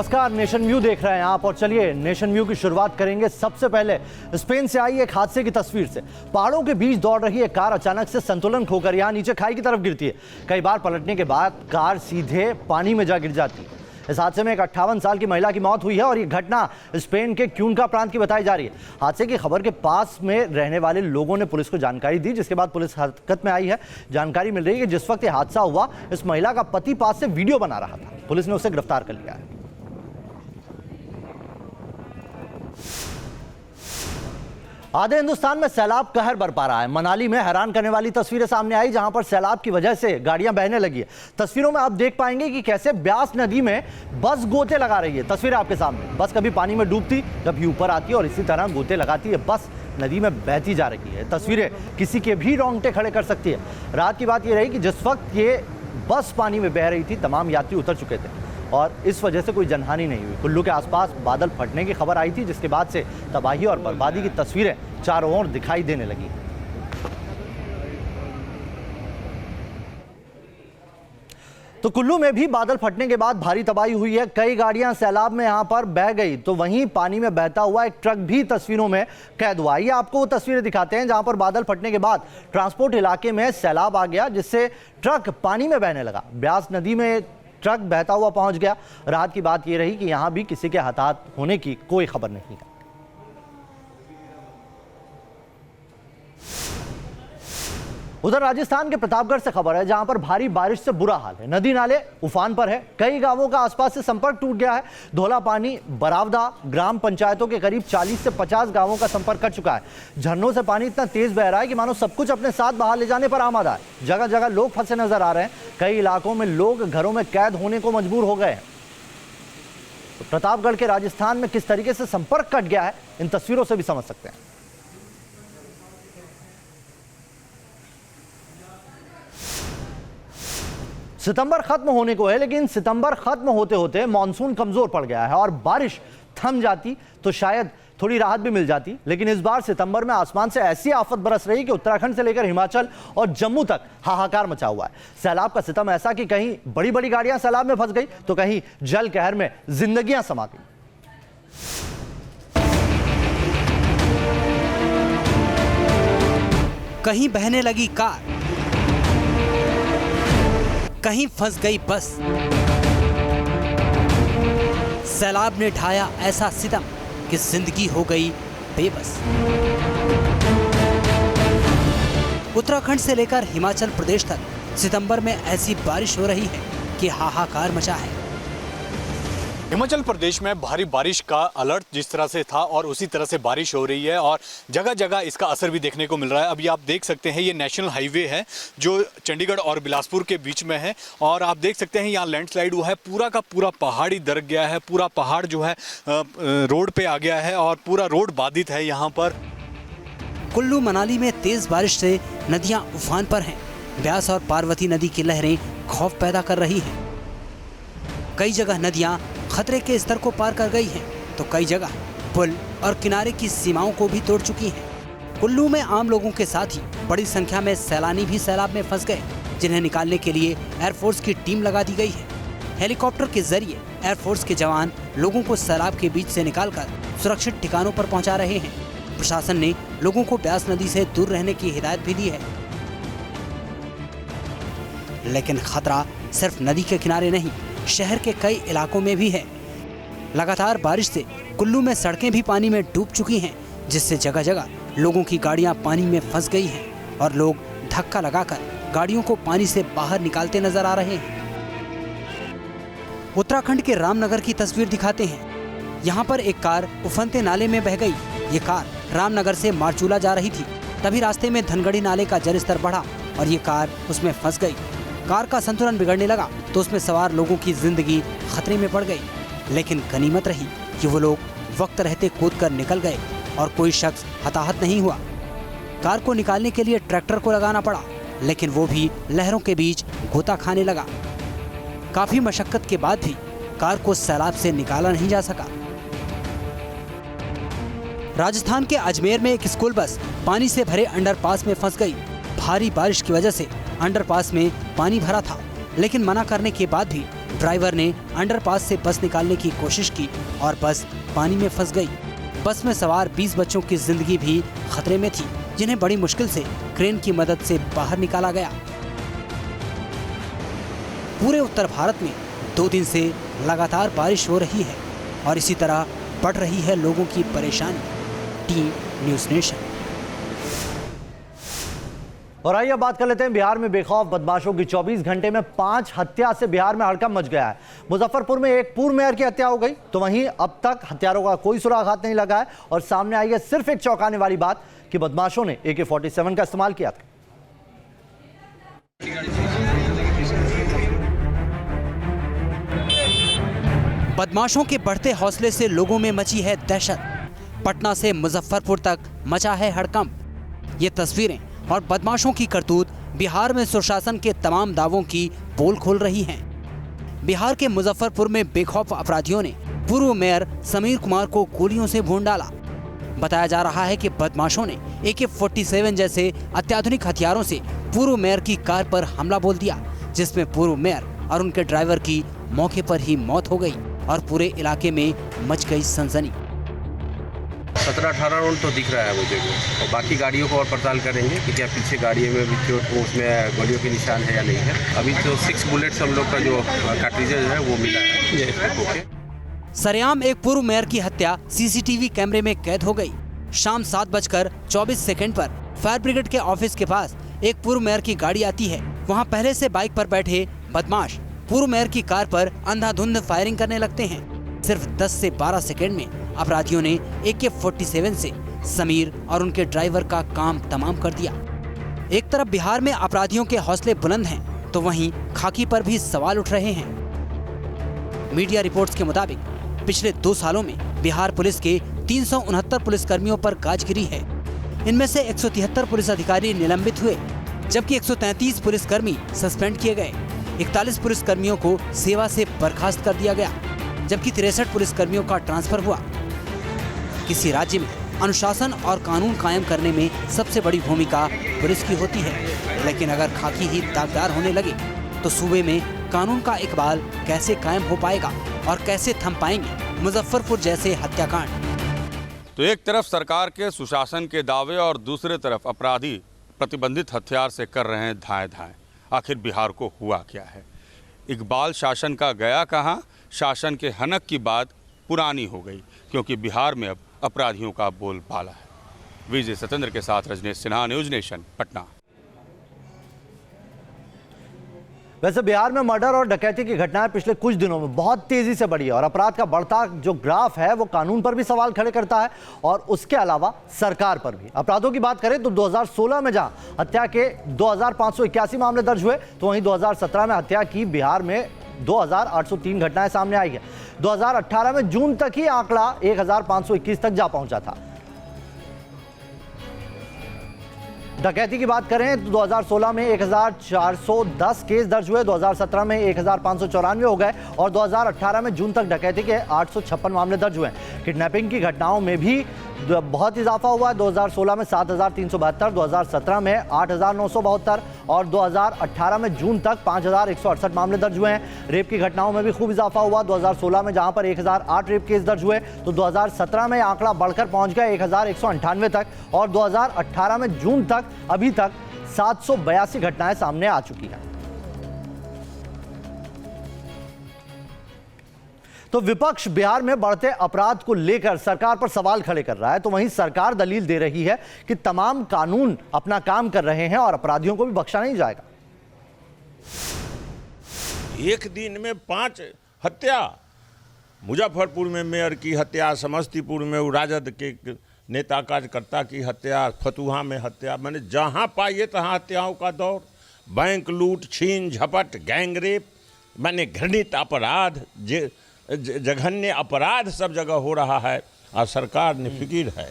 नमस्कार, nation view देख रहे हैं आप और चलिए नेशन व्यू की शुरुआत करेंगे सबसे पहले स्पेन से आई एक हादसे की तस्वीर से। पहाड़ों के बीच दौड़ रही एक कार अचानक से संतुलन खोकर यहां नीचे खाई की तरफ गिरती है। कई बार पलटने के बाद कार सीधे पानी में जा गिर जाती है। इस हादसे में एक 58 साल की महिला की मौत हुई है और ये घटना स्पेन के क्यूनका प्रांत की बताई जा रही है। हादसे की खबर के पास में रहने वाले लोगों ने पुलिस को जानकारी दी, जिसके बाद पुलिस हरकत में आई है। जानकारी मिल रही है कि जिस वक्त ये हादसा हुआ, इस महिला का पति पास से वीडियो बना रहा था। पुलिस ने उसे गिरफ्तार कर लिया है। आधे हिंदुस्तान में सैलाब कहर बरपा रहा है। मनाली में हैरान करने वाली तस्वीरें सामने आई, जहां पर सैलाब की वजह से गाड़ियां बहने लगी है। तस्वीरों में आप देख पाएंगे कि कैसे ब्यास नदी में बस गोते लगा रही है। तस्वीरें आपके सामने। बस कभी पानी में डूबती, कभी ऊपर आती है और इसी तरह गोते लगाती है। बस नदी में बहती जा रही है। तस्वीरें किसी के भी रोंगटे खड़े कर सकती है। रात की बात यह रही कि जिस वक्त ये बस पानी में बह रही थी, तमाम यात्री उतर चुके थे और इस वजह से कोई जनहानि नहीं हुई। कुल्लू के आसपास बादल फटने की खबर आई थी, जिसके बाद से तबाही और बर्बादी की तस्वीरें चारों ओर दिखाई देने लगी। तो कुल्लू में भी बादल फटने के बाद भारी तबाही हुई है। कई गाड़ियां सैलाब में यहां पर बह गई, तो वहीं पानी में बहता हुआ एक ट्रक भी तस्वीरों में कैद हुआ। ये आपको वो तस्वीरें दिखाते हैं जहां पर बादल फटने के बाद ट्रांसपोर्ट इलाके में सैलाब आ गया, जिससे ट्रक पानी में बहने लगा। ब्यास नदी में ट्रक बहता हुआ पहुंच गया। रात की बात यह रही कि यहां भी किसी के हताहत होने की कोई खबर नहीं है। उधर राजस्थान के प्रतापगढ़ से खबर है, जहां पर भारी बारिश से बुरा हाल है। नदी नाले उफान पर है। कई गांवों का आसपास से संपर्क टूट गया है। धोला पानी बरावदा ग्राम पंचायतों के करीब 40 से 50 गांवों का संपर्क कट चुका है। झरनों से पानी इतना तेज बह रहा है कि मानो सब कुछ अपने साथ बाहर ले जाने पर आमादा है। जगह जगह लोग फंसे नजर आ रहे हैं। कई इलाकों में लोग घरों में कैद होने को मजबूर हो गए हैं। तो प्रतापगढ़ के राजस्थान में किस तरीके से संपर्क कट गया है, इन तस्वीरों से भी समझ सकते हैं। सितंबर खत्म होने को है, लेकिन सितंबर खत्म होते होते मॉनसून कमजोर पड़ गया है और बारिश थम जाती तो शायद थोड़ी राहत भी मिल जाती। लेकिन इस बार सितंबर में आसमान से ऐसी आफत बरस रही कि उत्तराखंड से लेकर हिमाचल और जम्मू तक हाहाकार मचा हुआ है। सैलाब का सितम ऐसा कि कहीं बड़ी बड़ी गाड़ियां सैलाब में फंस गई, तो कहीं जल कहर में जिंदगियां समा गई। कहीं बहने लगी कार, कहीं फंस गई बस। सैलाब ने ढाया ऐसा सितम कि जिंदगी हो गई बेबस। उत्तराखंड से लेकर हिमाचल प्रदेश तक सितंबर में ऐसी बारिश हो रही है कि हाहाकार मचा है। हिमाचल प्रदेश में भारी बारिश का अलर्ट जिस तरह से था और उसी तरह से बारिश हो रही है और जगह जगह इसका असर भी देखने को मिल रहा है। अभी आप देख सकते हैं ये नेशनल हाईवे है जो चंडीगढ़ और बिलासपुर के बीच में है और आप देख सकते हैं यहाँ लैंडस्लाइड हुआ है। पूरा का पूरा पहाड़ी दरक गया है। पूरा पहाड़ जो है रोड पे आ गया है और पूरा रोड बाधित है यहाँ पर। कुल्लू मनाली में तेज बारिश से नदियाँ उफान पर हैं। ब्यास और पार्वती नदी की लहरें खौफ पैदा कर रही हैं। कई जगह नदियाँ खतरे के स्तर को पार कर गई हैं, तो कई जगह पुल और किनारे की सीमाओं को भी तोड़ चुकी हैं। कुल्लू में आम लोगों के साथ ही बड़ी संख्या में सैलानी भी सैलाब में फंस गए, जिन्हें निकालने के लिए एयरफोर्स की टीम लगा दी गई है। हेलीकॉप्टर के जरिए एयरफोर्स के जवान लोगों को सैलाब के बीच से निकालकर सुरक्षित ठिकानों पर पहुंचा रहे हैं। प्रशासन ने लोगों को ब्यास नदी से दूर रहने की हिदायत भी दी है। लेकिन खतरा सिर्फ नदी के किनारे नहीं, शहर के कई इलाकों में भी है। लगातार बारिश से कुल्लू में सड़कें भी पानी में डूब चुकी हैं, जिससे जगह जगह लोगों की गाड़ियां पानी में फंस गई हैं और लोग धक्का लगाकर गाड़ियों को पानी से बाहर निकालते नजर आ रहे हैं। उत्तराखंड के रामनगर की तस्वीर दिखाते हैं। यहाँ पर एक कार उफनते नाले में बह गई। ये कार रामनगर से मारचूला जा रही थी, तभी रास्ते में धनगढ़ी नाले का जलस्तर बढ़ा और ये कार उसमें फंस गई। कार का संतुलन बिगड़ने लगा तो उसमें सवार लोगों की जिंदगी खतरे में पड़ गई। लेकिन गनीमत रही कि वो लोग वक्त रहते कूदकर निकल गए और कोई शख्स हताहत नहीं हुआ। कार को निकालने के लिए ट्रैक्टर को लगाना पड़ा, लेकिन वो भी लहरों के बीच गोता खाने लगा। काफी मशक्कत के बाद भी कार को सैलाब से निकाला नहीं जा सका। राजस्थान के अजमेर में एक स्कूल बस पानी से भरे अंडरपास में फंस गई। भारी बारिश की वजह से अंडरपास में पानी भरा था, लेकिन मना करने के बाद भी ड्राइवर ने अंडरपास से बस निकालने की कोशिश की और बस पानी में फंस गई। बस में सवार 20 बच्चों की जिंदगी भी खतरे में थी, जिन्हें बड़ी मुश्किल से क्रेन की मदद से बाहर निकाला गया। पूरे उत्तर भारत में 2 दिन से लगातार बारिश हो रही है और इसी तरह बढ़ रही है लोगों की परेशानी। Team news nation. और आइए बात कर लेते हैं बिहार में बेखौफ बदमाशों की 24 घंटे में 5 हत्या से बिहार में हड़कंप मच गया है। मुजफ्फरपुर में एक पूर्व मेयर की हत्या हो गई, तो वहीं अब तक हत्यारों का कोई सुराग हाथ नहीं लगा है और सामने आई है सिर्फ एक चौंकाने वाली बात कि बदमाशों ने AK-47 का इस्तेमाल किया था। बदमाशों के बढ़ते हौसले से लोगों में मची है दहशत। पटना से मुजफ्फरपुर तक मचा है हड़कंप। ये तस्वीरें और बदमाशों की करतूत बिहार में सुशासन के तमाम दावों की पोल खोल रही हैं। बिहार के मुजफ्फरपुर में बेखौफ अपराधियों ने पूर्व मेयर समीर कुमार को गोलियों से भून डाला। बताया जा रहा है कि बदमाशों ने AK-47 जैसे अत्याधुनिक हथियारों से पूर्व मेयर की कार पर हमला बोल दिया, जिसमें पूर्व मेयर और उनके ड्राइवर की मौके पर ही मौत हो गई और पूरे इलाके में मच गई सनसनी। 17-18 राउंड तो दिख रहा है मुझे को, और बाकी गाड़ियों को और पड़ताल करेंगे कि क्या पीछे गाड़ी में भी चोट उसमें गोलियों के निशान है या नहीं है। अभी तो 6 बुलेट्स हम लोग का जो कार्ट्रिजेज है वो मिला है। सरेआम एक पूर्व मेयर की हत्या CCTV कैमरे में कैद हो गई। शाम 7:24 पर फायर ब्रिगेड के ऑफिस के पास एक पूर्व मेयर की गाड़ी आती है। वहां पहले से बाइक पर बैठे बदमाश पूर्व मेयर की कार पर अंधाधुंध फायरिंग करने लगते हैं। सिर्फ 10 से 12 सेकंड में अपराधियों ने AK-47 से समीर और उनके ड्राइवर का काम तमाम कर दिया। एक तरफ बिहार में अपराधियों के हौसले बुलंद हैं, तो वहीं खाकी पर भी सवाल उठ रहे हैं। मीडिया रिपोर्ट्स के मुताबिक पिछले 2 सालों में बिहार पुलिस के 369 पुलिसकर्मियों पर गाज गिरी है। इनमें से 173 पुलिस अधिकारी निलंबित हुए, जबकि 133 पुलिसकर्मी सस्पेंड किए गए। 41 पुलिसकर्मियों को सेवा से बर्खास्त कर दिया गया, जबकि 63 पुलिसकर्मियों का ट्रांसफर हुआ। किसी राज्य में अनुशासन और कानून कायम करने में सबसे बड़ी भूमिका पुलिस की होती है, लेकिन अगर खाकी ही दागदार होने लगे तो सूबे में कानून का इकबाल कैसे कायम हो पाएगा और कैसे थम पाएंगे मुजफ्फरपुर जैसे हत्याकांड। तो एक तरफ सरकार के सुशासन के दावे और दूसरे तरफ अपराधी प्रतिबंधित हथियार से कर रहे हैं धाएं धाएं। आखिर बिहार को हुआ क्या है? इकबाल शासन का गया कहाँ? शासन के हनक की बात पुरानी हो गई, क्योंकि बिहार में अब अपराधियों का बोलबाला है। विजय सतेंद्र के साथ रजनीश सिन्हा, न्यूज़ नेशन, पटना। वैसे बिहार में मर्डर और डकैती की घटनाएं पिछले कुछ दिनों में बहुत तेजी से बढ़ी है और अपराध का बढ़ता जो ग्राफ है वो कानून पर भी सवाल खड़े करता है और उसके अलावा सरकार पर भी। अपराधों की बात करें तो 2016 में जहां हत्या के 2581 मामले दर्ज हुए, तो वहीं 2017 में हत्या की बिहार में 2803 घटनाएं सामने आई है। 2018 में जून तक ही आंकड़ा 1521 तक जा पहुंचा था। डकैती की बात करें तो 2016 में 1410 केस दर्ज हुए, 2017 में 1594 हो गए और 2018 में जून तक डकैती के 856 मामले दर्ज हुए। किडनैपिंग की घटनाओं में भी बहुत इजाफा हुआ है। 2016 में 7372, 2017 में 8972 और 2018 में जून तक 5168 मामले दर्ज हुए हैं। रेप की घटनाओं में भी खूब इजाफा हुआ। 2016 में जहां पर 1008 रेप केस दर्ज हुए, तो 2017 में आंकड़ा बढ़कर पहुंच गया 1198 तक और 2018 में जून तक अभी तक 782 घटनाएं सामने आ चुकी हैं। तो विपक्ष बिहार में बढ़ते अपराध को लेकर सरकार पर सवाल खड़े कर रहा है, तो वहीं सरकार दलील दे रही है कि तमाम कानून अपना काम कर रहे हैं और अपराधियों को भी बख्शा नहीं जाएगा। एक दिन में 5 हत्या, मुजफ्फरपुर में मेयर की हत्या, समस्तीपुर में राजद के नेता कार्यकर्ता की हत्या, फतुहा में हत्या, मैंने जहां पाइए तहां हत्याओं का दौर। बैंक लूट, छीन झपट, गैंगरेप, मैंने घृणित अपराध, जघन्य अपराध सब जगह हो रहा है और सरकार निफिकिर है।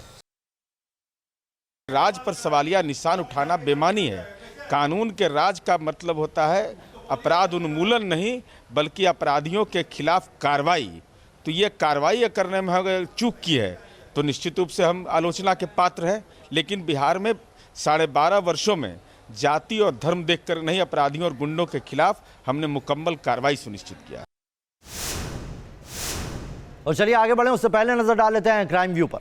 राज पर सवालिया निशान उठाना बेमानी है। कानून के राज का मतलब होता है अपराध उन्मूलन नहीं, बल्कि अपराधियों के खिलाफ कार्रवाई। तो ये कार्रवाई करने में अगर चूक की है तो निश्चित रूप से हम आलोचना के पात्र हैं। लेकिन बिहार में 12.5 वर्षों में जाति और धर्म देखकर नहीं, अपराधियों और गुंडों के खिलाफ हमने मुकम्मल कार्रवाई सुनिश्चित किया। और चलिए आगे बढ़े, उससे पहले नजर डाल लेते हैं क्राइम व्यू पर।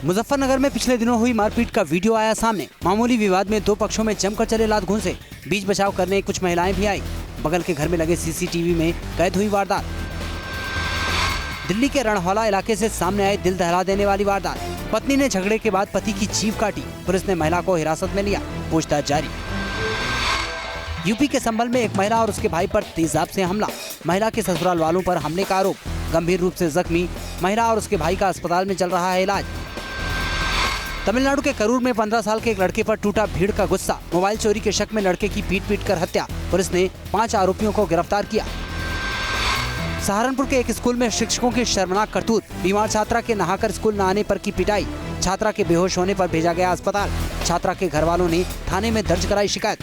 मुजफ्फरनगर में पिछले दिनों हुई मारपीट का वीडियो आया सामने। मामूली विवाद में दो पक्षों में जमकर चले लात घूंसे। बीच बचाव करने कुछ महिलाएं भी आई। बगल के घर में लगे सीसीटीवी में कैद हुई वारदात। दिल्ली के रणहौला इलाके से सामने आई दिल दहला देने वाली वारदात। पत्नी ने झगड़े के बाद पति की जीभ काटी। पुलिस ने महिला को हिरासत में लिया, पूछताछ जारी। यूपी के संभल में एक महिला और उसके भाई पर तेजाब से हमला। महिला के ससुराल वालों पर हमले का आरोप। गंभीर रूप से जख्मी महिला और उसके भाई का अस्पताल में चल रहा है इलाज। तमिलनाडु के करूर में 15 साल के एक लड़के पर टूटा भीड़ का गुस्सा। मोबाइल चोरी के शक में लड़के की पीट कर हत्या। पुलिस ने 5 आरोपियों को गिरफ्तार किया। सहारनपुर के एक स्कूल में शिक्षकों की शर्मनाक करतूत। बीमार छात्रा के नहाकर स्कूल न आने पर की पिटाई। छात्रा के बेहोश होने पर भेजा गया अस्पताल। छात्रा के घर वालों ने थाने में दर्ज कराई शिकायत।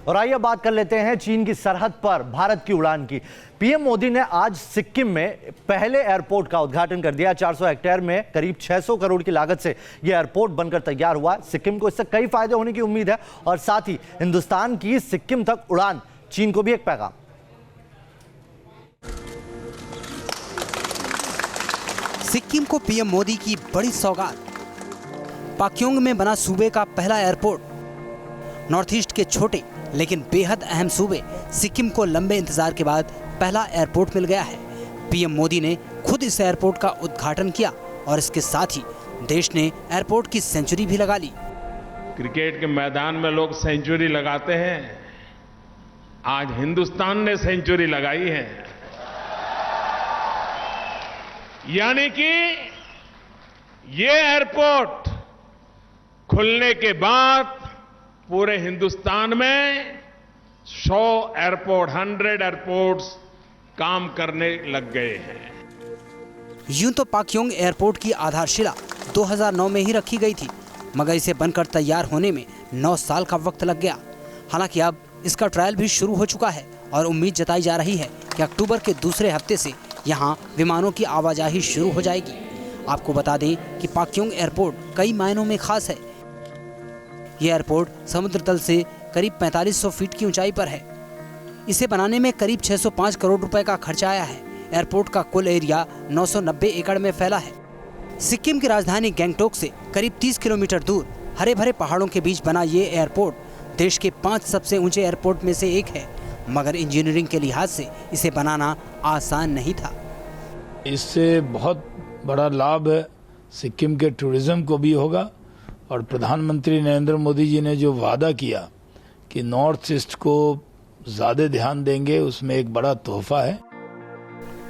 और आइए बात कर लेते हैं चीन की सरहद पर भारत की उड़ान की। पीएम मोदी ने आज सिक्किम में पहले एयरपोर्ट का उद्घाटन कर दिया। 400 हेक्टेयर में करीब 600 करोड़ की लागत से यह एयरपोर्ट बनकर तैयार हुआ। सिक्किम को इससे कई फायदे होने की उम्मीद है और साथ ही हिंदुस्तान की सिक्किम तक उड़ान चीन को भी एक पैगाम। सिक्किम को पीएम मोदी की बड़ी सौगात। पाक्योंग में बना सूबे का पहला एयरपोर्ट। नॉर्थ ईस्ट के छोटे लेकिन बेहद अहम सूबे सिक्किम को लंबे इंतजार के बाद पहला एयरपोर्ट मिल गया है। पीएम मोदी ने खुद इस एयरपोर्ट का उद्घाटन किया और इसके साथ ही देश ने एयरपोर्ट की सेंचुरी भी लगा ली। क्रिकेट के मैदान में लोग सेंचुरी लगाते हैं, आज हिंदुस्तान ने सेंचुरी लगाई है। यानी कि ये एयरपोर्ट खुलने के बाद पूरे हिंदुस्तान में 100 एयरपोर्ट्स काम करने लग गए हैं। यूं तो पाक्योंग एयरपोर्ट की आधारशिला 2009 में ही रखी गई थी, मगर इसे बनकर तैयार होने में 9 साल का वक्त लग गया। हालांकि अब इसका ट्रायल भी शुरू हो चुका है और उम्मीद जताई जा रही है कि अक्टूबर के दूसरे हफ्ते से यहां विमानों की आवाजाही शुरू हो जाएगी। आपको बता दें कि पाक्योंग एयरपोर्ट कई मायनों में खास है। यह एयरपोर्ट समुद्र तल से करीब 4500 फीट की ऊंचाई पर है। इसे बनाने में करीब 605 करोड़ रुपए का खर्चा आया है। एयरपोर्ट का कुल एरिया 990 एकड़ में फैला है। सिक्किम की राजधानी गैंगटोक से करीब 30 किलोमीटर दूर हरे भरे पहाड़ों के बीच बना ये एयरपोर्ट देश के 5 सबसे ऊंचे एयरपोर्ट में से एक है, मगर इंजीनियरिंग के लिहाज से इसे बनाना आसान नहीं था। इससे बहुत बड़ा लाभ सिक्किम के टूरिज्म को भी होगा और प्रधानमंत्री नरेंद्र मोदी जी ने जो वादा किया कि नॉर्थ ईस्ट को ज्यादा ध्यान देंगे, उसमें एक बड़ा तोहफा है।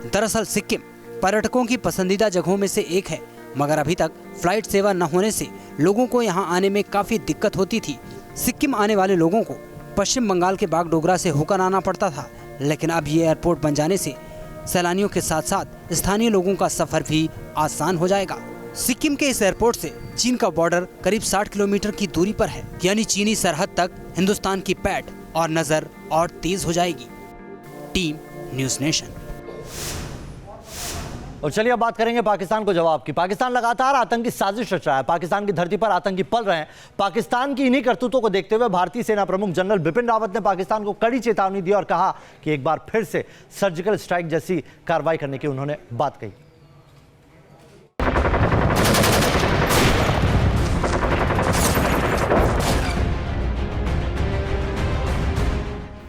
दरअसल सिक्किम पर्यटकों की पसंदीदा जगहों में से एक है, मगर अभी तक फ्लाइट सेवा न होने से लोगों को यहां आने में काफी दिक्कत होती थी। सिक्किम आने वाले लोगों को पश्चिम बंगाल के बागडोगरा से होकर आना पड़ता था, लेकिन अब ये एयरपोर्ट बन जाने से सैलानियों के साथ साथ स्थानीय लोगों का सफर भी आसान हो जाएगा। सिक्किम के इस एयरपोर्ट से चीन का बॉर्डर करीब 60 किलोमीटर की दूरी पर है, यानी चीनी सरहद तक हिंदुस्तान की पैठ और नजर और तेज हो जाएगी। Team news nation. और चलिए अब बात करेंगे पाकिस्तान को जवाब की। पाकिस्तान लगातार आतंकी साजिश रच रहा है। पाकिस्तान की धरती पर आतंकी पल रहे हैं। पाकिस्तान की इन्हीं करतूतों को देखते हुए भारतीय सेना प्रमुख जनरल बिपिन रावत ने पाकिस्तान को कड़ी चेतावनी दी और कहा कि एक बार फिर से सर्जिकल स्ट्राइक जैसी कार्रवाई करने की उन्होंने बात कही।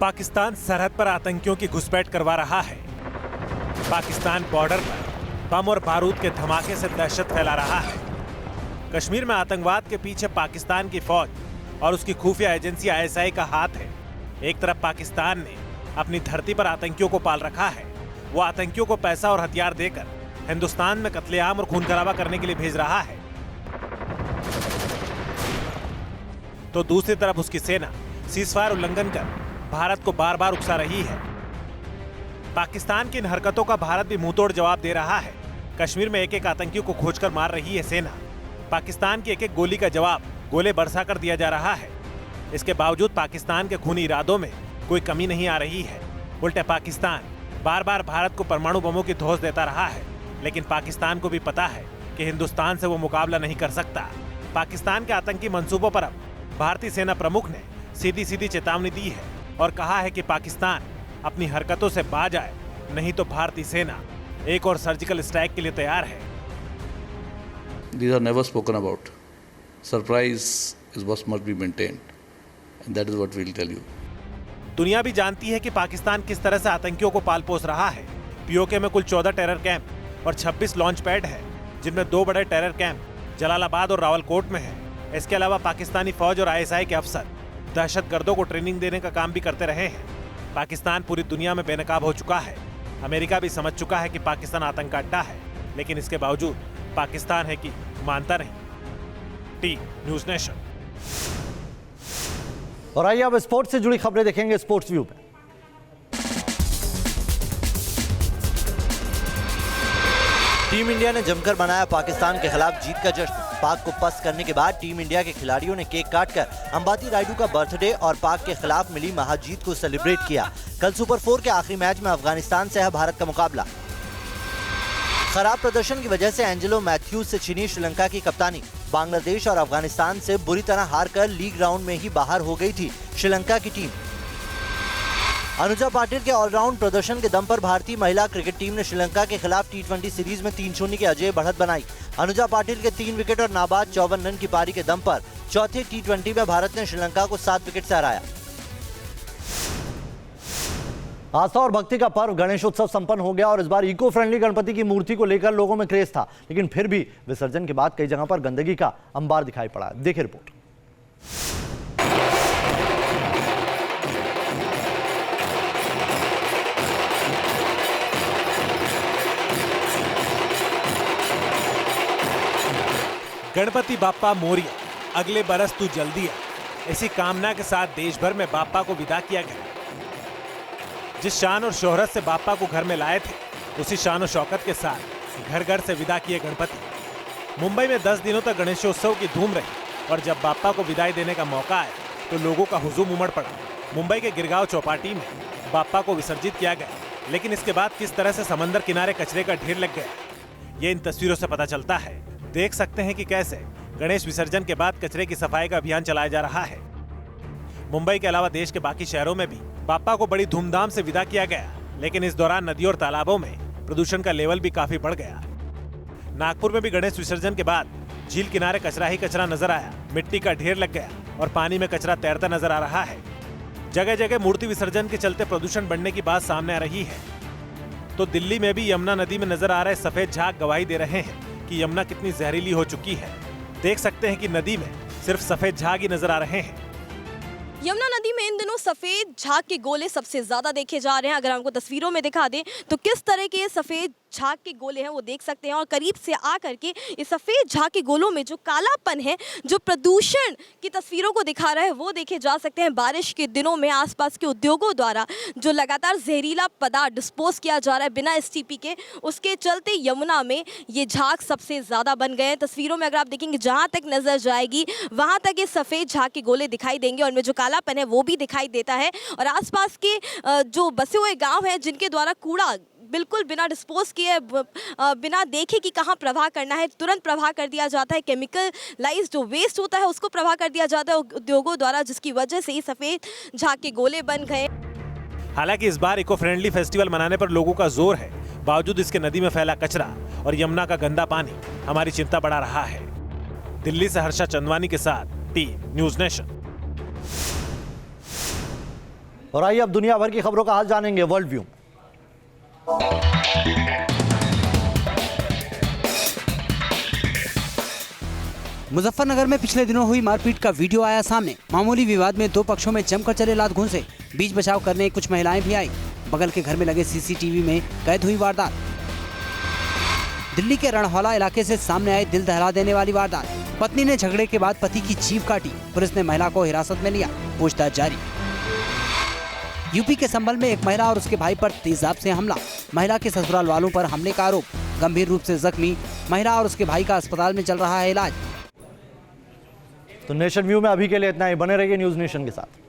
पाकिस्तान सरहद पर आतंकियों की घुसपैठ करवा रहा है। पाकिस्तान बॉर्डर पर बम और बारूद के धमाके से दहशत फैला रहा है। कश्मीर में आतंकवाद के पीछे पाकिस्तान की फौज और उसकी खुफिया एजेंसी ISI का हाथ है। एक तरफ पाकिस्तान ने अपनी धरती पर आतंकियों को पाल रखा है, वो आतंकियों को पैसा और हथियार देकर हिंदुस्तान में कत्लेआम और खून खराबा करने के लिए भेज रहा है, तो दूसरी तरफ उसकी सेना सीजफायर उल्लंघन कर भारत को बार बार उकसा रही है। पाकिस्तान की इन हरकतों का भारत भी मुंहतोड़ जवाब दे रहा है। कश्मीर में एक एक आतंकियों को खोजकर मार रही है सेना। पाकिस्तान की एक एक गोली का जवाब गोले बरसा कर दिया जा रहा है। इसके बावजूद पाकिस्तान के खूनी इरादों में कोई कमी नहीं आ रही है। उल्टे पाकिस्तान बार बार भारत को परमाणु बमों की धौंस देता रहा है, लेकिन पाकिस्तान को भी पता है कि हिंदुस्तान से वो मुकाबला नहीं कर सकता। पाकिस्तान के आतंकी मंसूबों पर अब भारतीय सेना प्रमुख ने सीधी सीधी चेतावनी दी है और कहा है कि पाकिस्तान अपनी हरकतों से बाज आए, नहीं तो भारतीय सेना एक और सर्जिकल स्ट्राइक के लिए तैयार है। These are never spoken about. Surprise is what must be maintained, and that is what we'll tell you. दुनिया भी जानती है कि पाकिस्तान किस तरह से आतंकियों को पाल पोस रहा है। पीओके में कुल 14 टेरर कैंप और 26 लॉन्च पैड है, जिनमें 2 बड़े टेरर कैंप जलालाबाद और रावलकोट में है। इसके अलावा पाकिस्तानी फौज और आईएसआई के अफसर दहशतगर्दों को ट्रेनिंग देने का काम भी करते रहे हैं। पाकिस्तान पूरी दुनिया में बेनकाब हो चुका है। अमेरिका भी समझ चुका है कि पाकिस्तान आतंक का अड्डा है, लेकिन इसके बावजूद पाकिस्तान है कि मानता नहीं। T news nation. और आइए अब स्पोर्ट्स से जुड़ी खबरें देखेंगे स्पोर्ट्स व्यू पे। टीम इंडिया ने जमकर मनाया पाकिस्तान के खिलाफ जीत का जश्न। पाक को पस्त करने के बाद टीम इंडिया के खिलाड़ियों ने केक काटकर अंबाती रायडू का बर्थडे और पाक के खिलाफ मिली महाजीत को सेलिब्रेट किया। कल सुपर 4 के आखिरी मैच में अफगानिस्तान से है भारत का मुकाबला। खराब प्रदर्शन की वजह से एंजेलो मैथ्यूज से छिनी श्रीलंका की कप्तानी। बांग्लादेश और अफगानिस्तान से बुरी तरह हारकर लीग राउंड में ही बाहर हो गई थी श्रीलंका की टीम। अनुजा पाटिल के ऑलराउंड प्रदर्शन के दम पर भारतीय महिला क्रिकेट टीम ने श्रीलंका के खिलाफ टी20 सीरीज में 3-0 की अजय बढ़त बनाई। अनुजा पाटिल के 3 विकेट और नाबाद 54 रन की पारी के दम पर चौथे टी20 में भारत ने श्रीलंका को 7 विकेट से हराया। आस्था और भक्ति का पर्व गणेशोत्सव संपन्न हो गया और इस बार इको फ्रेंडली गणपति की मूर्ति को लेकर लोगों में क्रेज था, लेकिन फिर भी विसर्जन के बाद कई जगह पर गंदगी का अंबार दिखाई पड़ा। देखिए रिपोर्ट। गणपति बाप्पा मोरिया, अगले बरस तू जल्दी आ, इसी कामना के साथ देश भर में बाप्पा को विदा किया गया। जिस शान और शोहरत से बाप्पा को घर में लाए थे, उसी शान और शौकत के साथ घर घर से विदा किए गणपति। मुंबई में 10 दिनों तक गणेशोत्सव की धूम रही और जब बाप्पा को विदाई देने का मौका आया तो लोगों का हुजूम उमड़ पड़ा। मुंबई के गिरगांव चौपाटी में बाप्पा को विसर्जित किया गया, लेकिन इसके बाद किस तरह से समंदर किनारे कचरे का ढेर लग गया, ये इन तस्वीरों से पता चलता है। देख सकते हैं कि कैसे गणेश विसर्जन के बाद कचरे की सफाई का अभियान चलाया जा रहा है। मुंबई के अलावा देश के बाकी शहरों में भी बाप्पा को बड़ी धूमधाम से विदा किया गया, लेकिन इस दौरान नदियों और तालाबों में प्रदूषण का लेवल भी काफी बढ़ गया। नागपुर में भी गणेश विसर्जन के बाद झील किनारे कचरा ही कचरा नजर आया, मिट्टी का ढेर लग गया और पानी में कचरा तैरता नजर आ रहा है। जगह जगह मूर्ति विसर्जन के चलते प्रदूषण बढ़ने की बात सामने आ रही है। तो दिल्ली में भी यमुना नदी में नजर आ रहे सफेद झाग गवाही दे रहे हैं कि यमुना कितनी जहरीली हो चुकी है। देख सकते हैं कि नदी में सिर्फ सफेद झाग ही नजर आ रहे हैं। यमुना नदी में इन दिनों सफेद झाग के गोले सबसे ज्यादा देखे जा रहे हैं। अगर हमको तस्वीरों में दिखा दें तो किस तरह के सफेद झाग के गोले हैं वो देख सकते हैं और करीब से आ करके इस सफेद झाग के गोलों में जो कालापन है, जो प्रदूषण की तस्वीरों को दिखा रहा है, वो देखे जा सकते हैं। बारिश के दिनों में आसपास के उद्योगों द्वारा जो लगातार जहरीला पदार्थ डिस्पोज किया जा रहा है बिना एसटीपी के, उसके चलते यमुना में ये झाग सबसे ज्यादा बन गए हैं। तस्वीरों में अगर आप देखेंगे जहां तक नजर जाएगी वहां तक ये सफेद झाग के गोले दिखाई देंगे और उनमें जो कालापन है वो भी दिखाई देता है। और आसपास के जो बसे हुए गाँव हैं जिनके द्वारा कूड़ा बिल्कुल बिना डिस्पोज किए, बिना देखे कि कहाँ प्रवाह करना है, तुरंत प्रवाह कर दिया जाता है। केमिकलाइज जो वेस्ट होता है उसको प्रवाह कर दिया जाता है उद्योगों द्वारा, जिसकी वजह से ही सफेद झाग के गोले बन गए। हालांकि इस बार इको फ्रेंडली फेस्टिवल मनाने पर लोगों का जोर है, बावजूद इसके नदी में फैला कचरा और यमुना का गंदा पानी हमारी चिंता बढ़ा रहा है। दिल्ली से हर्षा चंदवानी के साथ टी न्यूज़ नेशन। और आइए अब दुनिया भर की खबरों का हाल जानेंगे वर्ल्ड व्यू। मुजफ्फरनगर में पिछले दिनों हुई मारपीट का वीडियो आया सामने। मामूली विवाद में 2 पक्षों में जमकर चले लात घूंसे। बीच बचाव करने कुछ महिलाएं भी आई। बगल के घर में लगे सीसीटीवी में कैद हुई वारदात। दिल्ली के रणहौला इलाके से सामने आई दिल दहला देने वाली वारदात। पत्नी ने झगड़े के बाद पति की जीभ काटी। पुलिस ने महिला को हिरासत में लिया, पूछताछ जारी। यूपी के संभल में एक महिला और उसके भाई पर तेजाब से हमला। महिला के ससुराल वालों पर हमले का आरोप। गंभीर रूप से जख्मी महिला और उसके भाई का अस्पताल में चल रहा है इलाज। तो नेशन व्यू में अभी के लिए इतना ही। बने रहिए न्यूज़ नेशन के साथ।